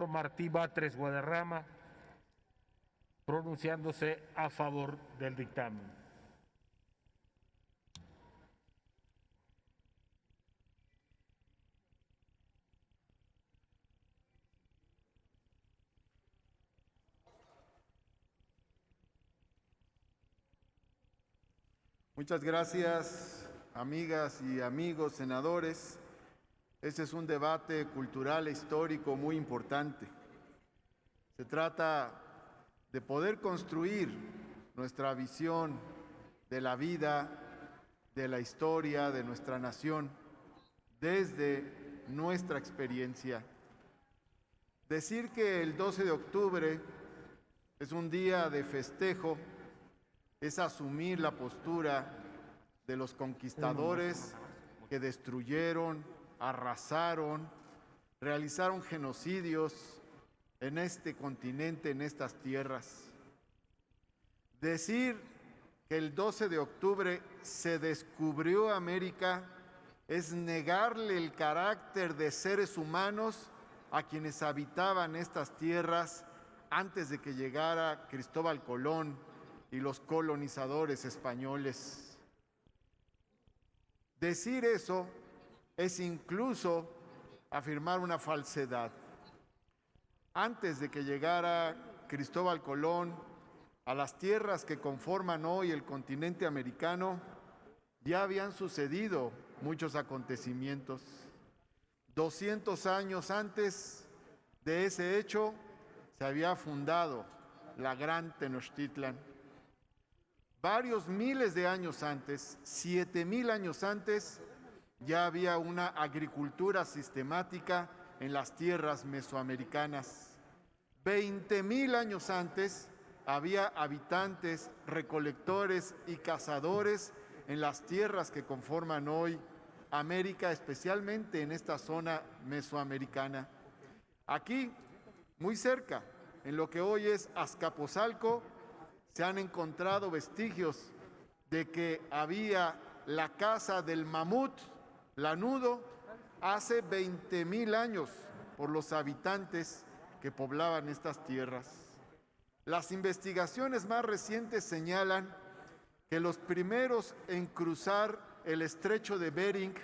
Martí Batres Guadarrama, pronunciándose a favor del dictamen. Muchas gracias, amigas y amigos senadores. Este es un debate cultural e histórico muy importante. Se trata de poder construir nuestra visión de la vida, de la historia, de nuestra nación, desde nuestra experiencia. Decir que el 12 de octubre es un día de festejo es asumir la postura de los conquistadores que destruyeron, arrasaron, realizaron genocidios en este continente, en estas tierras. Decir que el 12 de octubre se descubrió América es negarle el carácter de seres humanos a quienes habitaban estas tierras antes de que llegara Cristóbal Colón y los colonizadores españoles. Decir eso es incluso afirmar una falsedad. Antes de que llegara Cristóbal Colón a las tierras que conforman hoy el continente americano, ya habían sucedido muchos acontecimientos. 200 años antes de ese hecho, se había fundado la Gran Tenochtitlan. Varios miles de años antes, 7,000 años antes, ya había una agricultura sistemática en las tierras mesoamericanas. 20,000 años antes, había habitantes, recolectores y cazadores en las tierras que conforman hoy América, especialmente en esta zona mesoamericana. Aquí, muy cerca, en lo que hoy es Azcapotzalco, se han encontrado vestigios de que había la caza del mamut lanudo hace 20,000 años por los habitantes que poblaban estas tierras. Las investigaciones más recientes señalan que los primeros en cruzar el estrecho de Bering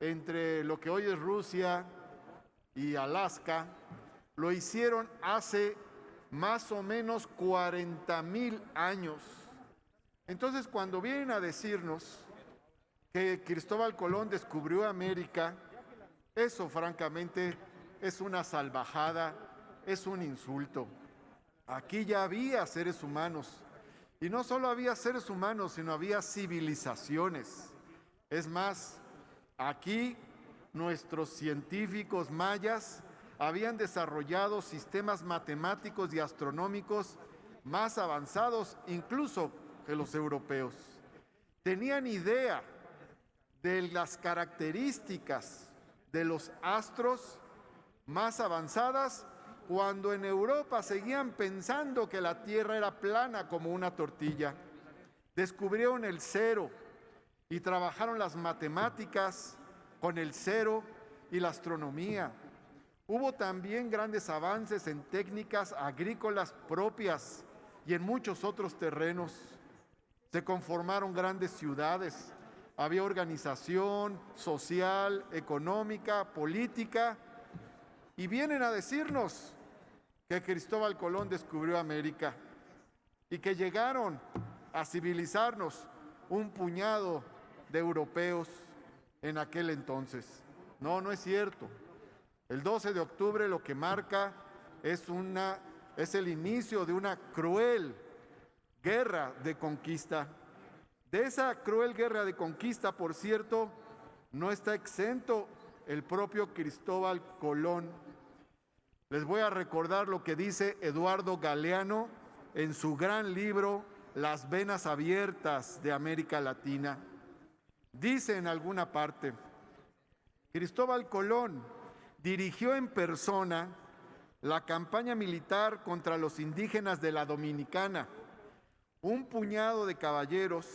entre lo que hoy es Rusia y Alaska lo hicieron hace más o menos 40,000 años. Entonces, cuando vienen a decirnos que Cristóbal Colón descubrió América, eso francamente es una salvajada, es un insulto. Aquí ya había seres humanos, y no solo había seres humanos, sino había civilizaciones. Es más, aquí nuestros científicos mayas habían desarrollado sistemas matemáticos y astronómicos más avanzados incluso que los europeos. Tenían idea de las características de los astros más avanzadas cuando en Europa seguían pensando que la Tierra era plana como una tortilla. Descubrieron el cero y trabajaron las matemáticas con el cero y la astronomía. Hubo también grandes avances en técnicas agrícolas propias y en muchos otros terrenos. Se conformaron grandes ciudades. Había organización social, económica, política. Y vienen a decirnos que Cristóbal Colón descubrió América y que llegaron a civilizarnos un puñado de europeos en aquel entonces. No, no es cierto. El 12 de octubre lo que marca es el inicio de una cruel guerra de conquista. De esa cruel guerra de conquista, por cierto, no está exento el propio Cristóbal Colón. Les voy a recordar lo que dice Eduardo Galeano en su gran libro Las venas abiertas de América Latina. Dice en alguna parte: Cristóbal Colón dirigió en persona la campaña militar contra los indígenas de la Dominicana. Un puñado de caballeros,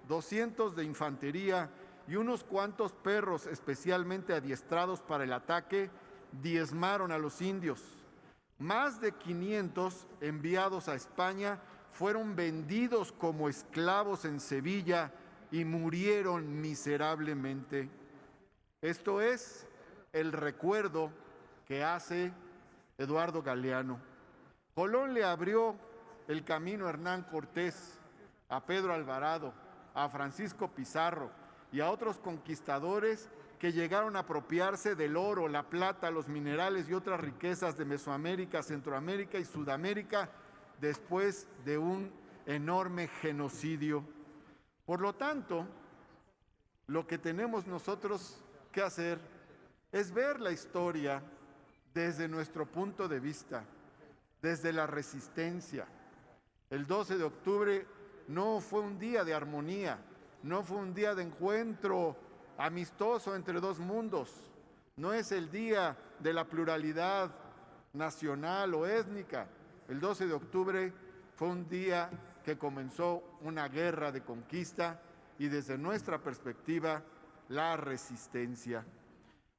200 de infantería y unos cuantos perros especialmente adiestrados para el ataque diezmaron a los indios. Más de 500 enviados a España fueron vendidos como esclavos en Sevilla y murieron miserablemente. Esto es el recuerdo que hace Eduardo Galeano. Colón le abrió el camino a Hernán Cortés, a Pedro Alvarado, a Francisco Pizarro y a otros conquistadores que llegaron a apropiarse del oro, la plata, los minerales y otras riquezas de Mesoamérica, Centroamérica y Sudamérica después de un enorme genocidio. Por lo tanto, lo que tenemos nosotros que hacer es ver la historia desde nuestro punto de vista, desde la resistencia. El 12 de octubre no fue un día de armonía, no fue un día de encuentro amistoso entre dos mundos, no es el día de la pluralidad nacional o étnica. El 12 de octubre fue un día que comenzó una guerra de conquista y desde nuestra perspectiva, la resistencia.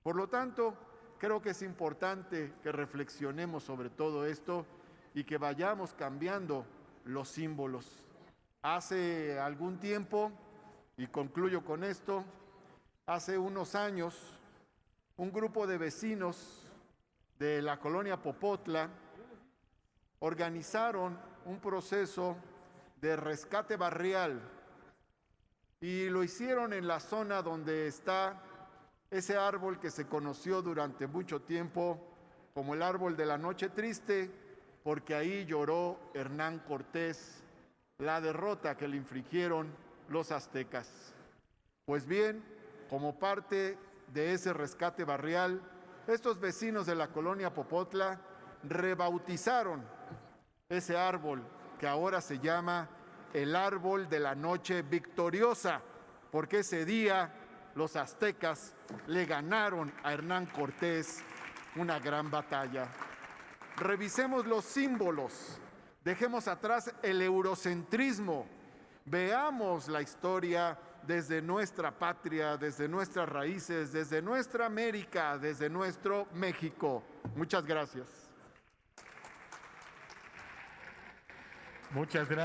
Por lo tanto, creo que es importante que reflexionemos sobre todo esto y que vayamos cambiando los símbolos. Hace algún tiempo, y concluyo con esto, hace unos años, un grupo de vecinos de la colonia Popotla organizaron un proceso de rescate barrial y lo hicieron en la zona donde está ese árbol que se conoció durante mucho tiempo como el árbol de la noche triste, porque ahí lloró Hernán Cortés la derrota que le infligieron los aztecas. Pues bien, como parte de ese rescate barrial, estos vecinos de la colonia Popotla rebautizaron ese árbol que ahora se llama el árbol de la noche victoriosa, porque ese día los aztecas le ganaron a Hernán Cortés una gran batalla. Revisemos los símbolos, dejemos atrás el eurocentrismo, veamos la historia desde nuestra patria, desde nuestras raíces, desde nuestra América, desde nuestro México. Muchas gracias. Muchas gracias.